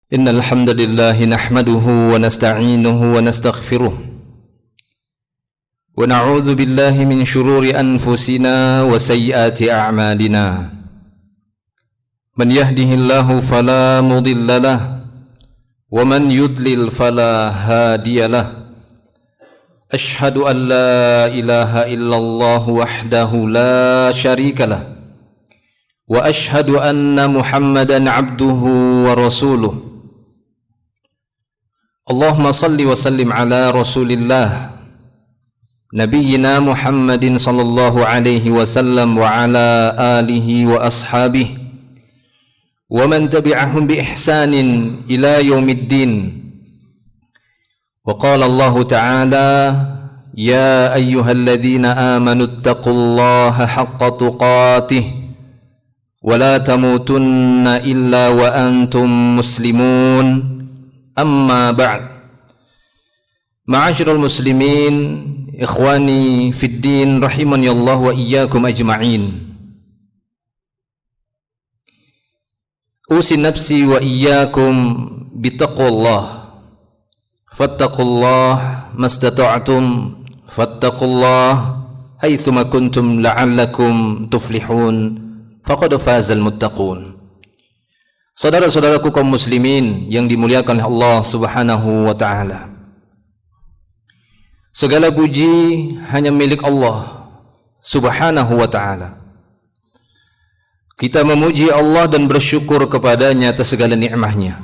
إن الحمد لله نحمده ونستعينه ونستغفره ونعوذ بالله من شرور أنفسنا وسيئات أعمالنا من يهده الله فلا مضل له ومن يضلل فلا هادي له أشهد أن لا إله إلا الله وحده لا شريك له وأشهد أن محمدا عبده ورسوله اللهم صل وسلم على رسول الله نبينا محمد صلى الله عليه وسلم وعلى آله وأصحابه ومن تبعهم بإحسان إلى يوم الدين وقال الله تعالى يا أيها الذين آمنوا اتقوا الله حق تقاته ولا تموتن إلا وأنتم مسلمون أما بعد معاشر المسلمين إخواني في الدين رحمني الله وإياكم أجمعين أوصي نفسي وإياكم بتقوى الله فاتقوا الله ما استطعتم فاتقوا الله حيثما كنتم لعلكم تفلحون فقد فاز المتقون. Saudara-saudaraku kaum muslimin yang dimuliakan oleh Allah Subhanahu wa taala. Segala puji hanya milik Allah Subhanahu wa taala. Kita memuji Allah dan bersyukur kepadanya atas segala nikmat-Nya.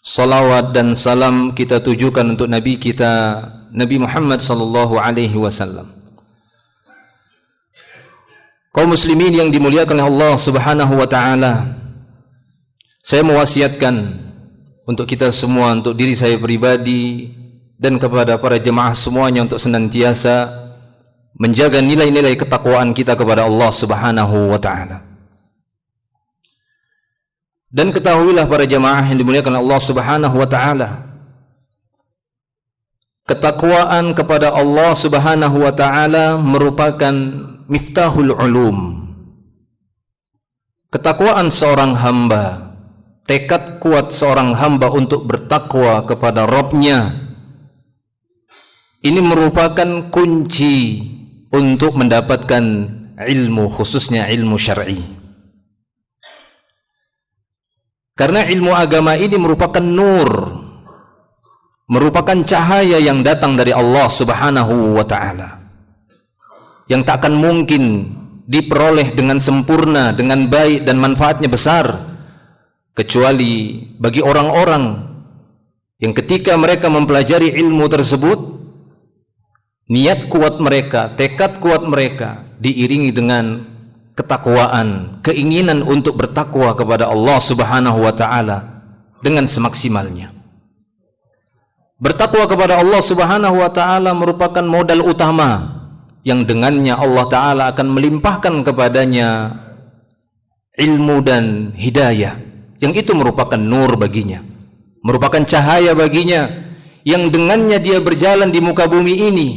Salawat dan salam kita tujukan untuk Nabi kita Nabi Muhammad sallallahu alaihi wasallam. Kaum muslimin yang dimuliakan oleh Allah Subhanahu wa taala, saya mewasiatkan untuk kita semua, untuk diri saya pribadi dan kepada para jemaah semuanya untuk senantiasa menjaga nilai-nilai ketakwaan kita kepada Allah Subhanahu wa taala. Dan ketahuilah para jemaah yang dimuliakan Allah Subhanahu wa taala, ketakwaan kepada Allah Subhanahu wa taala merupakan miftahul ulum. Ketakwaan seorang hamba, tekad kuat seorang hamba untuk bertakwa kepada Rabb-Nya, ini merupakan kunci untuk mendapatkan ilmu, khususnya ilmu syar'i. Karena ilmu agama ini merupakan nur, merupakan cahaya yang datang dari Allah Subhanahu wa taala, yang tak akan mungkin diperoleh dengan sempurna, dengan baik dan manfaatnya besar, kecuali bagi orang-orang yang ketika mereka mempelajari ilmu tersebut, niat kuat mereka, tekad kuat mereka diiringi dengan ketakwaan, keinginan untuk bertakwa kepada Allah Subhanahu wa taala dengan semaksimalnya. Bertakwa kepada Allah Subhanahu wa taala merupakan modal utama yang dengannya Allah taala akan melimpahkan kepadanya ilmu dan hidayah, yang itu merupakan nur baginya, merupakan cahaya baginya, yang dengannya dia berjalan di muka bumi ini,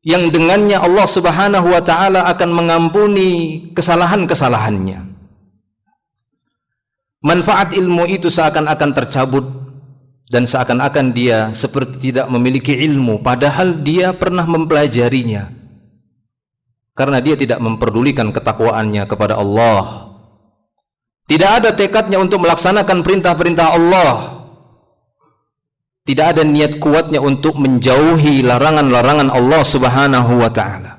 yang dengannya Allah Subhanahu wa taala akan mengampuni kesalahan-kesalahannya. Manfaat ilmu itu seakan-akan tercabut dan seakan-akan dia seperti tidak memiliki ilmu, padahal dia pernah mempelajarinya, karena dia tidak memperdulikan ketakwaannya kepada Allah. Tidak ada tekadnya untuk melaksanakan perintah-perintah Allah. Tidak ada niat kuatnya untuk menjauhi larangan-larangan Allah Subhanahu wa taala.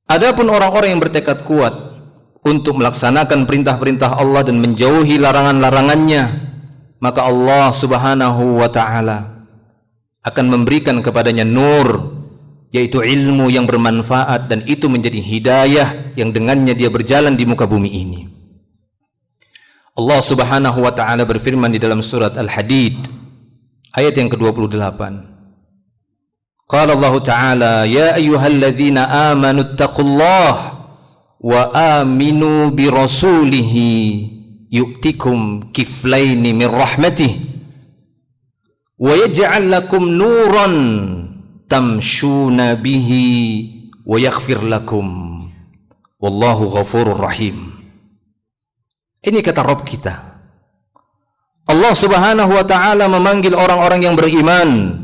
Adapun orang-orang yang bertekad kuat untuk melaksanakan perintah-perintah Allah dan menjauhi larangan-larangannya, maka Allah Subhanahu wa taala akan memberikan kepadanya nur, yaitu ilmu yang bermanfaat, dan itu menjadi hidayah yang dengannya dia berjalan di muka bumi ini. Allah Subhanahu wa taala berfirman di dalam surat Al-Hadid ayat yang ke-28. Qala Allah taala ya ayyuhalladzina amanu taqullaha wa aminu bi rasulih yu'tikum kiflaini min rahmatih wa yaj'al lakum nuran tamshuna bihi wa yaghfir lakum wallahu ghafurur rahim. Ini kata Rabb kita, Allah Subhanahu wa taala memanggil orang-orang yang beriman,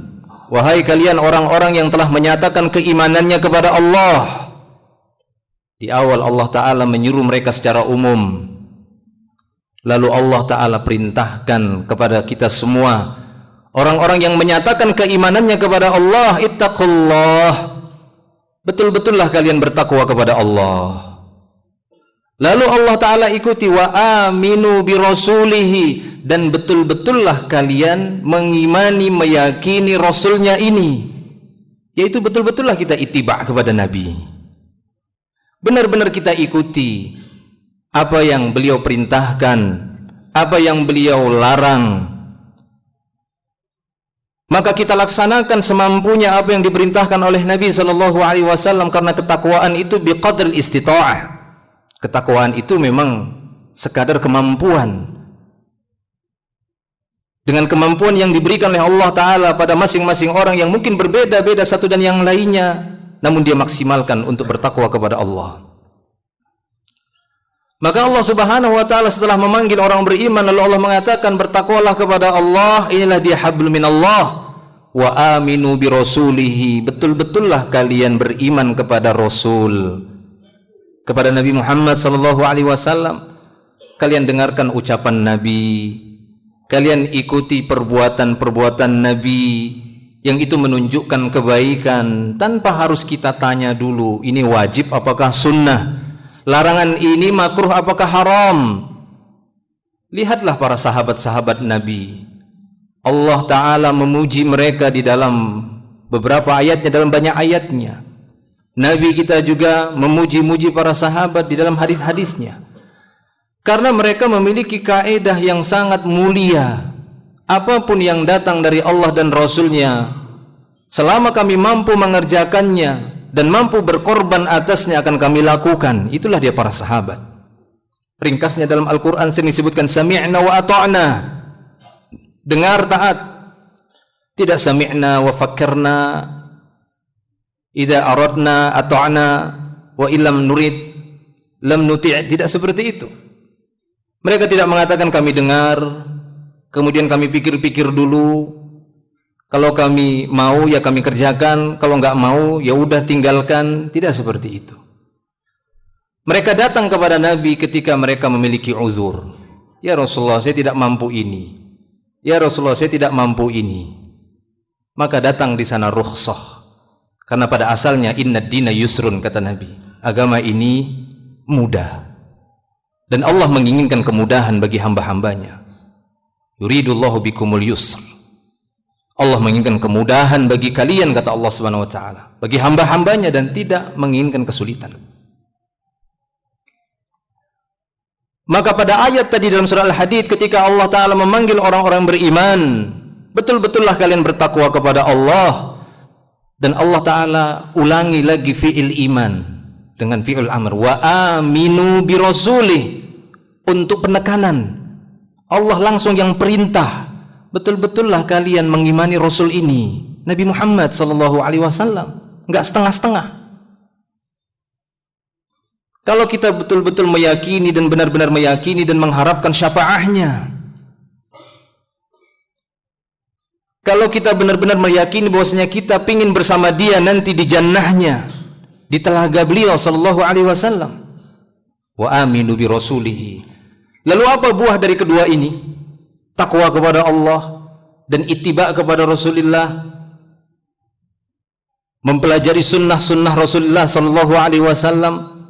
wahai kalian orang-orang yang telah menyatakan keimanannya kepada Allah. Di awal Allah taala menyuruh mereka secara umum. Lalu Allah taala perintahkan kepada kita semua, orang-orang yang menyatakan keimanannya kepada Allah, ittaqullah. Betul-betullah kalian bertakwa kepada Allah. Lalu Allah Ta'ala ikuti, wa aminu bi rasulihi, dan betul-betullah kalian mengimani, meyakini Rasulnya ini, yaitu betul-betullah kita ittiba' kepada Nabi, benar-benar kita ikuti apa yang beliau perintahkan, apa yang beliau larang, maka kita laksanakan semampunya apa yang diperintahkan oleh Nabi SAW, karena ketakwaan itu biqadril istita'ah. Ketakwaan itu memang sekadar kemampuan. Dengan kemampuan yang diberikan oleh Allah Ta'ala pada masing-masing orang yang mungkin berbeda-beda satu dan yang lainnya, namun dia maksimalkan untuk bertakwa kepada Allah. Maka Allah Subhanahu wa Ta'ala setelah memanggil orang beriman, lalu Allah mengatakan, bertakwalah kepada Allah, inilah dia hablum minallah, wa aminu bi rasulihi. Betul-betullah kalian beriman kepada Rasul, kepada Nabi Muhammad sallallahu alaihi wasallam. Kalian dengarkan ucapan Nabi, kalian ikuti perbuatan-perbuatan Nabi yang itu menunjukkan kebaikan, tanpa harus kita tanya dulu ini wajib apakah sunnah, larangan ini makruh apakah haram. Lihatlah para sahabat-sahabat Nabi, Allah Ta'ala memuji mereka di dalam beberapa ayatnya, dalam banyak ayatnya. Nabi kita juga memuji-muji para sahabat di dalam hadis-hadisnya, karena mereka memiliki kaidah yang sangat mulia. Apapun yang datang dari Allah dan Rasulnya, selama kami mampu mengerjakannya dan mampu berkorban atasnya, akan kami lakukan. Itulah dia para sahabat. Ringkasnya dalam Al-Quran sering disebutkan sami'na wa ata'na, dengar taat, tidak sami'na wa fakirna, idza aradna ata'na wa illam nurid lam nuti'. Tidak seperti itu. Mereka tidak mengatakan kami dengar, kemudian kami pikir-pikir dulu, kalau kami mau ya kami kerjakan, kalau enggak mau ya udah tinggalkan. Tidak seperti itu. Mereka datang kepada Nabi ketika mereka memiliki uzur. Ya Rasulullah, saya tidak mampu ini. Ya Rasulullah, saya tidak mampu ini. Maka datang di sana rukhsah. Karena pada asalnya inna dina yusrun, kata Nabi, agama ini mudah, dan Allah menginginkan kemudahan bagi hamba-hambanya. Yuridullahu bikumul yusr, Allah menginginkan kemudahan bagi kalian, kata Allah Subhanahu wa Ta'ala, bagi hamba-hambanya, dan tidak menginginkan kesulitan. Maka pada ayat tadi dalam surah Al-Hadid, ketika Allah Ta'ala memanggil orang-orang beriman, betul-betullah kalian bertakwa kepada Allah. Dan Allah Ta'ala ulangi lagi fi'il iman dengan fi'il amr, wa aminu bi rasulih, untuk penekanan. Allah langsung yang perintah, betul-betullah kalian mengimani Rasul ini, Nabi Muhammad sallallahu alaihi wasallam, enggak setengah-setengah. Kalau kita betul-betul meyakini dan benar-benar meyakini dan mengharapkan syafaahnya, kalau kita benar-benar meyakini bahwasanya kita ingin bersama dia nanti di jannahnya, di telaga beliau sallallahu alaihi wasallam, wa aminu bi rasulihi. Lalu apa buah dari kedua ini? Takwa kepada Allah dan ittiba kepada Rasulullah, mempelajari sunnah-sunnah Rasulullah sallallahu alaihi wasallam,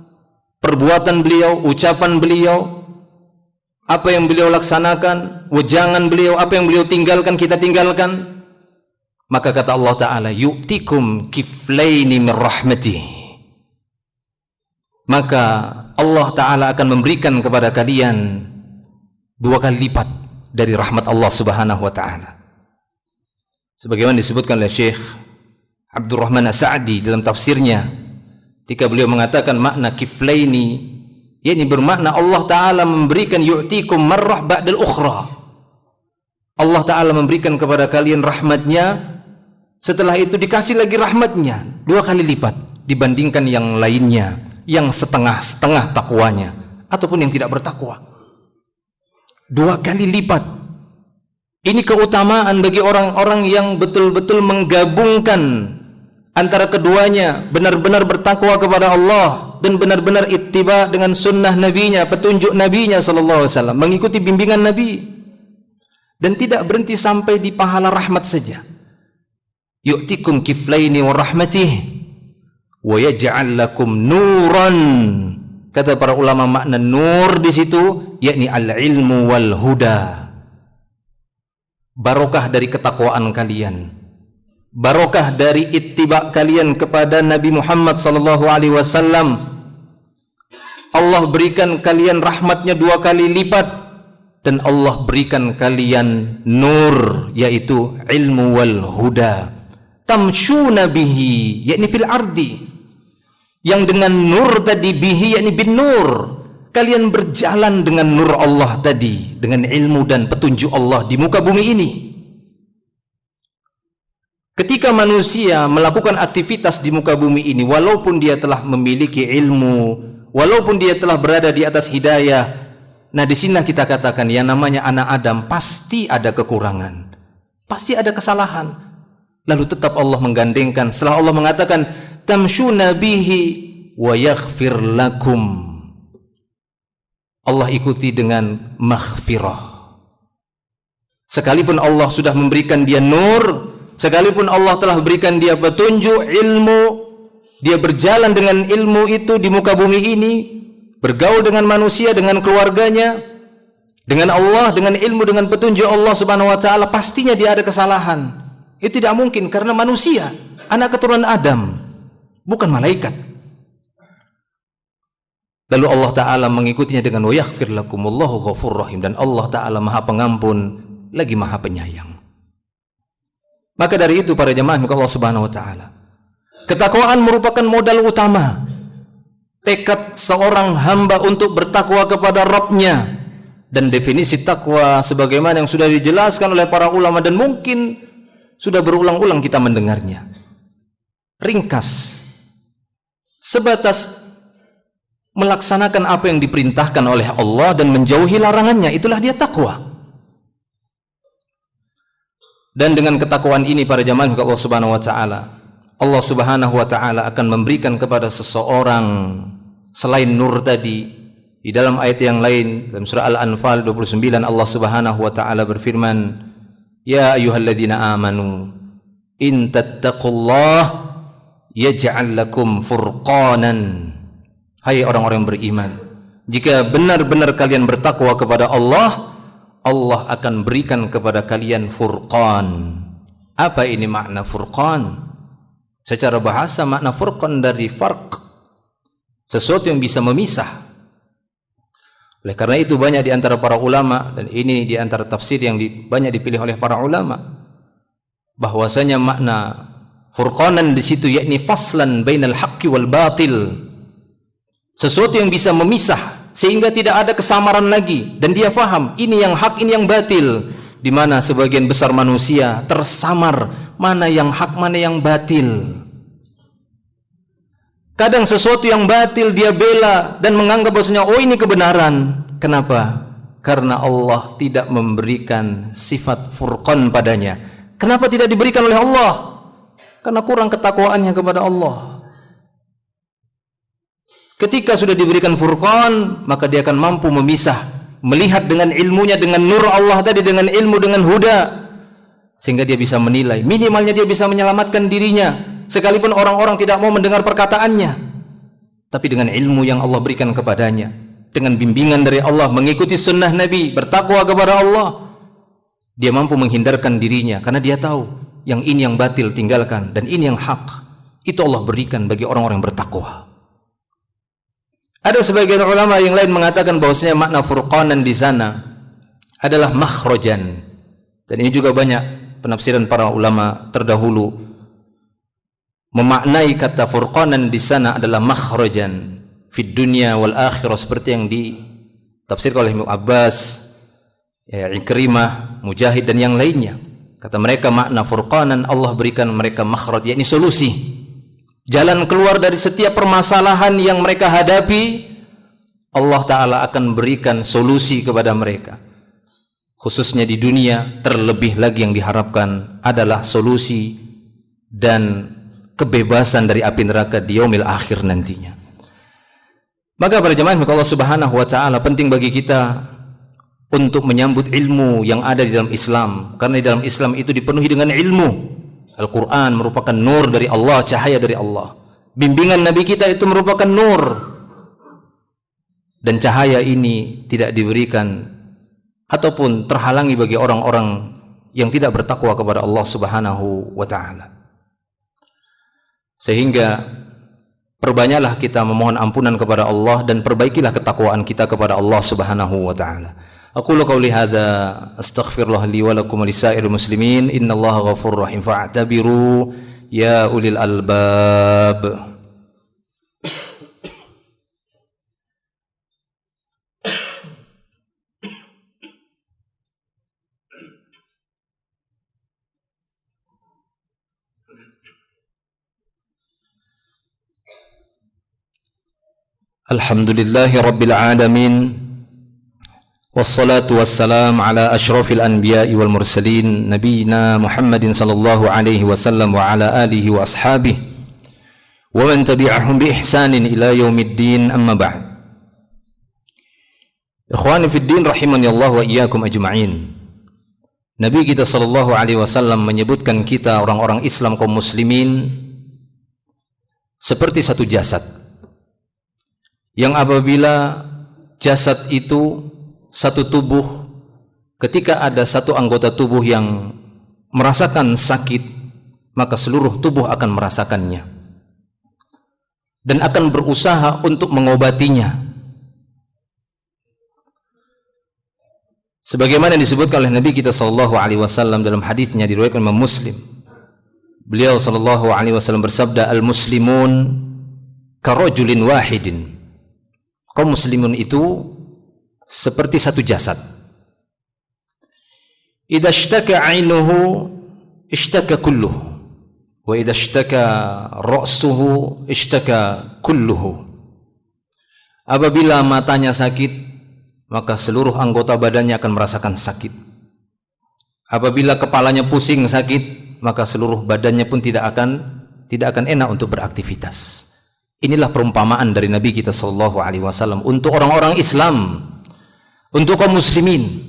perbuatan beliau, ucapan beliau, apa yang beliau laksanakan, wejangan beliau, apa yang beliau tinggalkan, kita tinggalkan. Maka kata Allah Ta'ala, yu'tikum kiflaini min rahmatih, maka Allah Ta'ala akan memberikan kepada kalian 2 kali lipat dari rahmat Allah Subhanahu wa Ta'ala. Sebagaimana disebutkan oleh Syekh Abdurrahman As-Sa'di dalam tafsirnya, ketika beliau mengatakan makna kiflaini, yakni bermakna Allah Ta'ala memberikan yu'tikum marrah ba'dal ukhra. Allah Ta'ala memberikan kepada kalian rahmatnya, setelah itu dikasih lagi rahmatnya 2 kali lipat dibandingkan yang lainnya, yang setengah-setengah takwanya ataupun yang tidak bertakwa. 2 kali lipat Ini keutamaan bagi orang-orang yang betul-betul menggabungkan antara keduanya, benar-benar bertakwa kepada Allah dan benar-benar ittiba dengan sunnah nabinya, petunjuk nabinya sallallahu alaihi wasallam, mengikuti bimbingan Nabi, dan tidak berhenti sampai di pahala rahmat saja. Yu'tikum kiflaini wa rahmatih wa yaj'al lakum nuran. Kata para ulama, makna nur di situ yakni al-ilmu wal huda. Barokah dari ketakwaan kalian, barokah dari ittiba kalian kepada Nabi Muhammad sallallahu alaihi wasallam. Allah berikan kalian rahmatnya 2 kali lipat, dan Allah berikan kalian nur, yaitu ilmu wal huda. Tamshuna bihi yakni fil ardi, yang dengan nur tadi, bihi yakni bin nur, kalian berjalan dengan nur Allah tadi, dengan ilmu dan petunjuk Allah di muka bumi ini. Ketika manusia melakukan aktivitas di muka bumi ini, walaupun dia telah memiliki ilmu, walaupun dia telah berada di atas hidayah, nah di sini kita katakan yang namanya anak Adam pasti ada kekurangan, pasti ada kesalahan. Lalu tetap Allah menggandengkan, setelah Allah mengatakan tamshuna bihi wa yaghfir lakum, Allah ikuti dengan maghfirah. Sekalipun Allah sudah memberikan dia nur, sekalipun Allah telah berikan dia petunjuk, ilmu, dia berjalan dengan ilmu itu di muka bumi ini, bergaul dengan manusia, dengan keluarganya, dengan Allah, dengan ilmu, dengan petunjuk Allah subhanahu wa ta'ala, pastinya dia ada kesalahan. Itu tidak mungkin, karena manusia, anak keturunan Adam, bukan malaikat. Lalu Allah Ta'ala mengikutinya dengan wa yaghfir lakumullahu ghafurur rahim, dan Allah Ta'ala maha pengampun lagi maha penyayang. Maka dari itu para jemaah Allah subhanahu wa ta'ala, ketakwaan merupakan modal utama. Tekad seorang hamba untuk bertakwa kepada Rabbnya, dan definisi takwa sebagaimana yang sudah dijelaskan oleh para ulama dan mungkin sudah berulang-ulang kita mendengarnya. Ringkas, sebatas melaksanakan apa yang diperintahkan oleh Allah dan menjauhi larangannya, itulah dia takwa. Dan dengan ketakwaan ini para jamaah Allah subhanahu wa ta'ala, Allah subhanahu wa ta'ala akan memberikan kepada seseorang selain nur tadi. Di dalam ayat yang lain, dalam surah Al-Anfal 29, Allah subhanahu wa ta'ala berfirman, ya ayyuhalladzina amanu in tattaqullah yaj'al lakum furqanan. Hai orang-orang yang beriman, jika benar-benar kalian bertakwa kepada Allah, Allah akan berikan kepada kalian furqan. Apa ini makna furqan? Secara bahasa makna furqan dari farq, sesuatu yang bisa memisah. Oleh karena itu banyak di antara para ulama, dan ini di antara tafsir yang banyak dipilih oleh para ulama, bahwasanya makna furqanan di situ yakni faslan bainal haqqi wal batil. Sesuatu yang bisa memisah sehingga tidak ada kesamaran lagi, dan dia faham ini yang hak, ini yang batil. Di mana sebagian besar manusia tersamar mana yang hak, mana yang batil. Kadang sesuatu yang batil dia bela dan menganggap bahwasanya oh ini kebenaran. Kenapa? Karena Allah tidak memberikan sifat furqan padanya. Kenapa tidak diberikan oleh Allah? Karena kurang ketakwaannya kepada Allah. Ketika sudah diberikan furqan, maka dia akan mampu memisah, melihat dengan ilmunya, dengan nur Allah tadi, dengan ilmu, dengan huda, sehingga dia bisa menilai. Minimalnya dia bisa menyelamatkan dirinya, sekalipun orang-orang tidak mau mendengar perkataannya. Tapi dengan ilmu yang Allah berikan kepadanya, dengan bimbingan dari Allah, mengikuti sunnah Nabi, bertakwa kepada Allah, dia mampu menghindarkan dirinya, karena dia tahu yang ini yang batil tinggalkan, dan ini yang hak. Itu Allah berikan bagi orang-orang yang bertakwa. Ada sebagian ulama yang lain mengatakan bahwasanya makna furqanan di sana adalah makhrajan. Dan ini juga banyak penafsiran para ulama terdahulu memaknai kata furqanan di sana adalah makhrajan fid dunya wal akhirah, seperti yang ditafsirkan oleh Ibnu Abbas, Ikrimah, Mujahid dan yang lainnya. Kata mereka makna furqanan, Allah berikan mereka makhraj, yakni solusi, jalan keluar dari setiap permasalahan yang mereka hadapi. Allah Ta'ala akan berikan solusi kepada mereka. khususnya di dunia. Terlebih lagi yang diharapkan adalah solusi dan kebebasan dari api neraka di yaumil akhir nantinya. Maka para jemaah Allah Subhanahu wa taala, penting bagi kita untuk menyambut ilmu yang ada di dalam Islam, karena di dalam Islam itu dipenuhi dengan ilmu. Al-Quran merupakan nur dari Allah, cahaya dari Allah. Bimbingan Nabi kita itu merupakan nur, dan cahaya ini tidak diberikan ataupun terhalangi bagi orang-orang yang tidak bertakwa kepada Allah Subhanahu wa taala. Sehingga perbanyaklah kita memohon ampunan kepada Allah dan perbaikilah ketakwaan kita kepada Allah Subhanahu wa taala. Aqulu qawli hadza astaghfirullah li wa lakum wa lisairil muslimin innallaha ghafurur rahim fa'tabiru ya ulil albab. Alhamdulillahi rabbil alamin, wassalatu wassalam ala ashrafil anbiya'i wal mursalin nabiyina Muhammadin sallallahu alaihi wasallam wa ala alihi wa ashabihi wa man tabi'ahum bi ihsanin ila yaumiddin, amma ba'd. Ikhwani fid din rahimani Allah wa iyyakum ajma'in. Nabi kita sallallahu alaihi wasallam menyebutkan kita orang-orang Islam kaum muslimin seperti satu jasad, yang apabila jasad itu satu tubuh, ketika ada satu anggota tubuh yang merasakan sakit, maka seluruh tubuh akan merasakannya dan akan berusaha untuk mengobatinya. Sebagaimana disebutkan oleh Nabi kita sallallahu alaihi wasallam dalam hadisnya diriwayatkan Imam Muslim. Beliau sallallahu alaihi wasallam bersabda, "Al-muslimun karajulin wahidin." Kaum muslimun itu seperti satu jasad. Idza ishtaka 'ainuhu ishtaka kulluhu wa idza ishtaka ra'suhu ishtaka kulluhu. Apabila matanya sakit, maka seluruh anggota badannya akan merasakan sakit. Apabila kepalanya pusing sakit, maka seluruh badannya pun tidak akan enak untuk beraktivitas. Inilah perumpamaan dari Nabi kita sallallahu alaihi wasallam untuk orang-orang Islam, untuk kaum muslimin.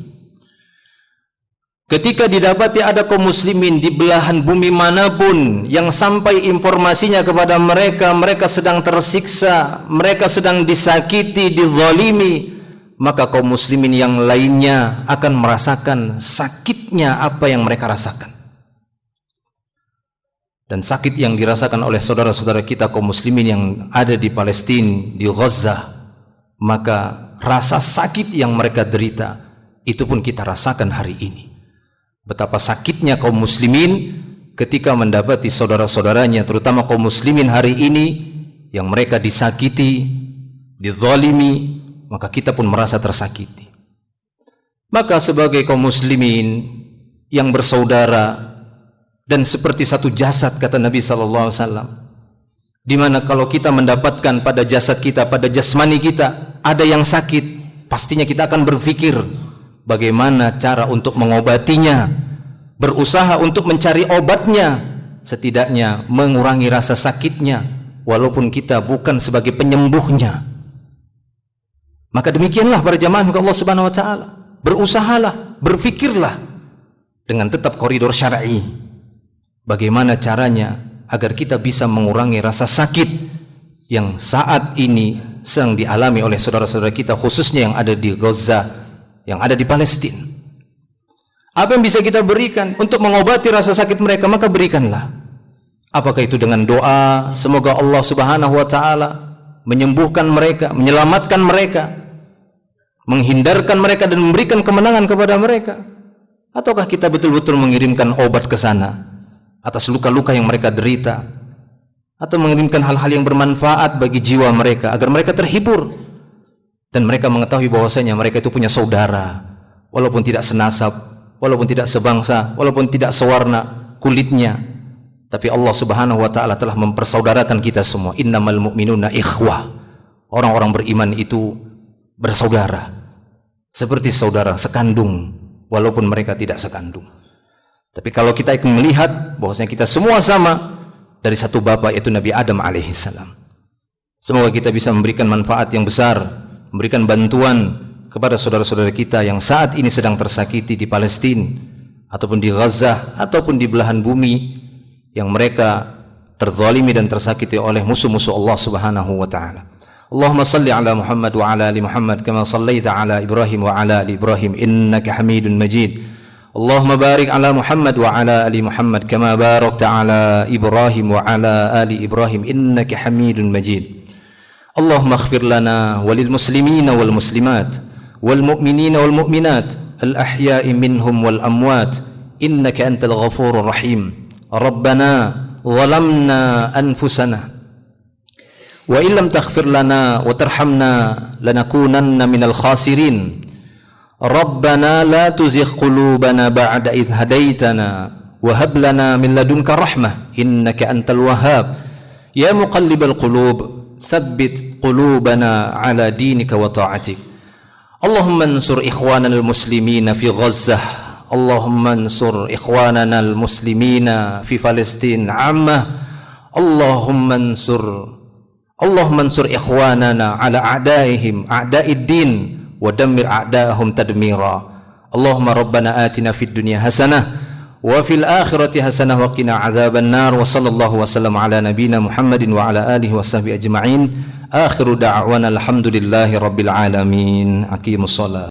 Ketika didapati ada kaum muslimin di belahan bumi manapun yang sampai informasinya kepada mereka, mereka sedang tersiksa, mereka sedang disakiti, dizalimi, maka kaum muslimin yang lainnya akan merasakan sakitnya apa yang mereka rasakan. Dan sakit yang dirasakan oleh saudara-saudara kita kaum muslimin yang ada di Palestina, di Gaza, maka rasa sakit yang mereka derita itu pun kita rasakan hari ini. Betapa sakitnya kaum muslimin ketika mendapati saudara-saudaranya, terutama kaum muslimin hari ini, yang mereka disakiti, dizalimi, maka kita pun merasa tersakiti. Maka sebagai kaum muslimin yang bersaudara dan seperti satu jasad, kata Nabi sallallahu alaihi wasallam, di mana kalau kita mendapatkan pada jasad kita, pada jasmani kita ada yang sakit, pastinya kita akan berpikir bagaimana cara untuk mengobatinya, berusaha untuk mencari obatnya, setidaknya mengurangi rasa sakitnya walaupun kita bukan sebagai penyembuhnya. Maka demikianlah para jamaah Allah Subhanahu wa taala, berusahalah, berfikirlah dengan tetap koridor syar'i. Bagaimana caranya agar kita bisa mengurangi rasa sakit yang saat ini sedang dialami oleh saudara-saudara kita, khususnya yang ada di Gaza, yang ada di Palestina. Apa yang bisa kita berikan untuk mengobati rasa sakit mereka, maka berikanlah. Apakah itu dengan doa, semoga Allah Subhanahu wa taala menyembuhkan mereka, menyelamatkan mereka, menghindarkan mereka dan memberikan kemenangan kepada mereka, ataukah kita betul-betul mengirimkan obat ke sana atas luka-luka yang mereka derita, atau mengirimkan hal-hal yang bermanfaat bagi jiwa mereka agar mereka terhibur dan mereka mengetahui bahwasanya mereka itu punya saudara, walaupun tidak senasab, walaupun tidak sebangsa, walaupun tidak sewarna kulitnya, tapi Allah Subhanahu wa taala telah mempersaudarakan kita semua. Innamal mu'minuna ikhwah. Orang-orang beriman itu bersaudara, seperti saudara sekandung, walaupun mereka tidak sekandung. Tapi kalau kita akan melihat bahwasanya kita semua sama dari satu bapa, yaitu Nabi Adam alaihissalam. Semoga kita bisa memberikan manfaat yang besar, memberikan bantuan kepada saudara-saudara kita yang saat ini sedang tersakiti di Palestina ataupun di Gaza ataupun di belahan bumi yang mereka terzalimi dan tersakiti oleh musuh-musuh Allah Subhanahu wa taala. Allahumma salli ala Muhammad wa ala ali Muhammad kama sallaita ala Ibrahim wa ala ali Ibrahim innaka Hamidun Majid. Allahumma barik ala Muhammad wa ala ali Muhammad kama barakta ala Ibrahim wa ala ali Ibrahim innaka Hamidun Majid. Allahumma ighfir lana walil muslimina wal muslimat wal mu'minina wal mu'minat al ahya'i minhum wal amwat innaka antal ghafurur rahim. Rabbana zalamna anfusana wa illam taghfir lana wa tarhamna lanakunanna minal khasirin. Rabbana la tuzigh qulubana ba'da idh hadaitana wa hab lana min ladunka rahmah innaka antal wahhab. Ya muqallibal qulub thabbit qulubana ala dinika wa ta'atik. Allahumma ansur ikhwanana al-muslimina fi Gazzah. Allahumma ansur ikhwanana al-muslimina fi Palestin ammah. Allahumma ansur ikhwanana ala a'daihim a'da'id din wa dammir a'da'ahum tadmira. Allahumma rabbana atina fid dunya hasanah wa fil akhirati hasanah wa qina adzaban nar. Wa sallallahu wasallam ala nabiyyina Muhammadin wa ala alihi wa sahbihi ajma'in. Akhiru da'wana alhamdulillahi rabbil alamin. Aqimus shalah.